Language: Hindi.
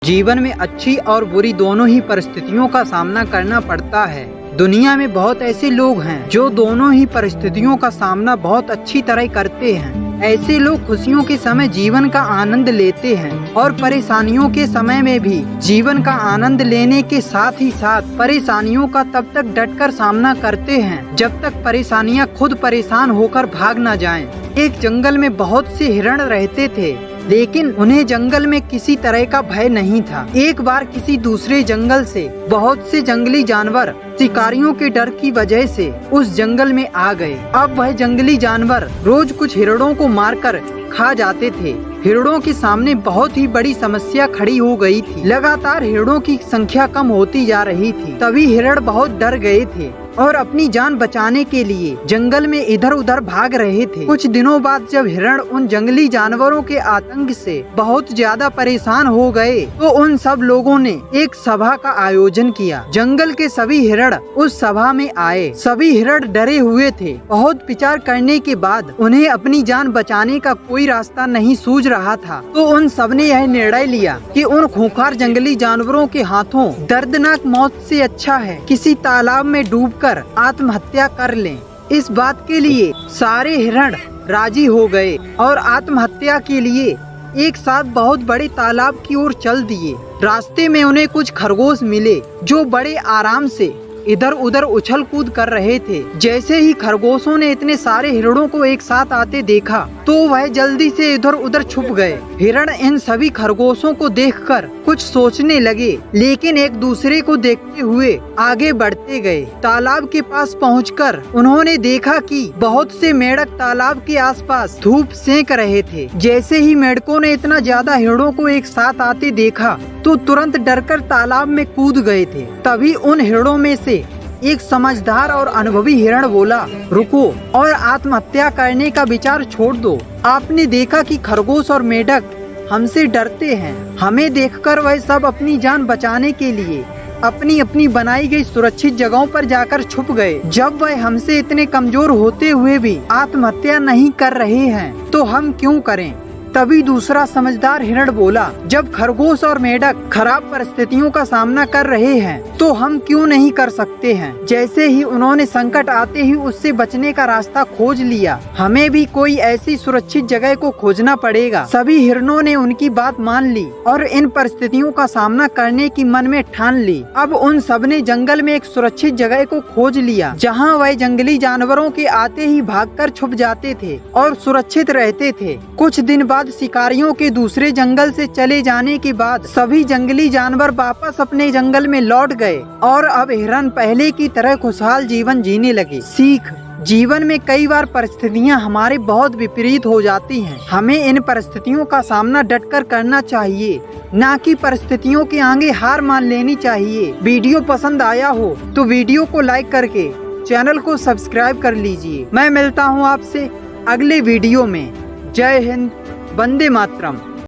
जीवन में अच्छी और बुरी दोनों ही परिस्थितियों का सामना करना पड़ता है। दुनिया में बहुत ऐसे लोग हैं जो दोनों ही परिस्थितियों का सामना बहुत अच्छी तरह करते हैं। ऐसे लोग खुशियों के समय जीवन का आनंद लेते हैं और परेशानियों के समय में भी जीवन का आनंद लेने के साथ ही साथ परेशानियों का तब तक डटकर सामना करते हैं जब तक परेशानियां खुद परेशान होकर भाग न जाएं। एक जंगल में बहुत से हिरण रहते थे, लेकिन उन्हें जंगल में किसी तरह का भय नहीं था। एक बार किसी दूसरे जंगल से बहुत से जंगली जानवर शिकारियों के डर की वजह से उस जंगल में आ गए। अब वह जंगली जानवर रोज कुछ हिरणों को मारकर खा जाते थे। हिरणों के सामने बहुत ही बड़ी समस्या खड़ी हो गई थी। लगातार हिरणों की संख्या कम होती जा रही थी। तभी हिरण बहुत डर गए थे और अपनी जान बचाने के लिए जंगल में इधर उधर भाग रहे थे। कुछ दिनों बाद जब हिरण उन जंगली जानवरों के आतंक से बहुत ज्यादा परेशान हो गए, तो उन सब लोगों ने एक सभा का आयोजन किया। जंगल के सभी हिरण उस सभा में आए। सभी हिरण डरे हुए थे। बहुत विचार करने के बाद उन्हें अपनी जान बचाने का कोई रास्ता नहीं सूझ रहा था, तो उन सब ने यह निर्णय लिया कि उन खूंखार जंगली जानवरों के हाथों दर्दनाक मौत से अच्छा है किसी तालाब में डूबकर आत्महत्या कर लें। इस बात के लिए सारे हिरण राजी हो गए और आत्महत्या के लिए एक साथ बहुत बड़े तालाब की ओर चल दिए। रास्ते में उन्हें कुछ खरगोश मिले जो बड़े आराम से इधर उधर उछल कूद कर रहे थे। जैसे ही खरगोशों ने इतने सारे हिरणों को एक साथ आते देखा, तो वह जल्दी से इधर उधर छुप गए। हिरण इन सभी खरगोशों को देखकर कुछ सोचने लगे, लेकिन एक दूसरे को देखते हुए आगे बढ़ते गए। तालाब के पास पहुंचकर उन्होंने देखा कि बहुत से मेंढक तालाब के आसपास धूप सेंक रहे थे। जैसे ही मेंढकों ने इतना ज्यादा हिरणों को एक साथ आते देखा, तो तुरंत डरकर तालाब में कूद गए थे। तभी उन हिरणों में से एक समझदार और अनुभवी हिरण बोला, रुको और आत्महत्या करने का विचार छोड़ दो। आपने देखा कि खरगोश और मेंढक हमसे डरते हैं। हमें देखकर वह सब अपनी जान बचाने के लिए अपनी अपनी बनाई गई सुरक्षित जगहों पर जाकर छुप गए। जब वह हमसे इतने कमजोर होते हुए भी आत्महत्या नहीं कर रहे हैं, तो हम क्यों करें? तभी दूसरा समझदार हिरण बोला, जब खरगोश और मेंढक खराब परिस्थितियों का सामना कर रहे हैं, तो हम क्यों नहीं कर सकते हैं? जैसे ही उन्होंने संकट आते ही उससे बचने का रास्ता खोज लिया। हमें भी कोई ऐसी सुरक्षित जगह को खोजना पड़ेगा। सभी हिरणों ने उनकी बात मान ली और इन परिस्थितियों का सामना करने की मन में ठान ली। अब उन सब ने जंगल में एक सुरक्षित जगह को खोज लिया, जहाँ वह जंगली जानवरों के आते ही भागकर छुप जाते थे और सुरक्षित रहते थे। कुछ दिन बाद शिकारियों के दूसरे जंगल से चले जाने के बाद सभी जंगली जानवर वापस अपने जंगल में लौट गए और अब हिरण पहले की तरह खुशहाल जीवन जीने लगे। सीख: जीवन में कई बार परिस्थितियां हमारे बहुत विपरीत हो जाती हैं। हमें इन परिस्थितियों का सामना डटकर करना चाहिए, ना कि परिस्थितियों के आगे हार मान लेनी चाहिए। वीडियो पसंद आया हो तो वीडियो को लाइक करके चैनल को सब्सक्राइब कर लीजिए। मैं मिलता हूं आपसे अगले वीडियो में। जय हिंद, वंदे मातरम।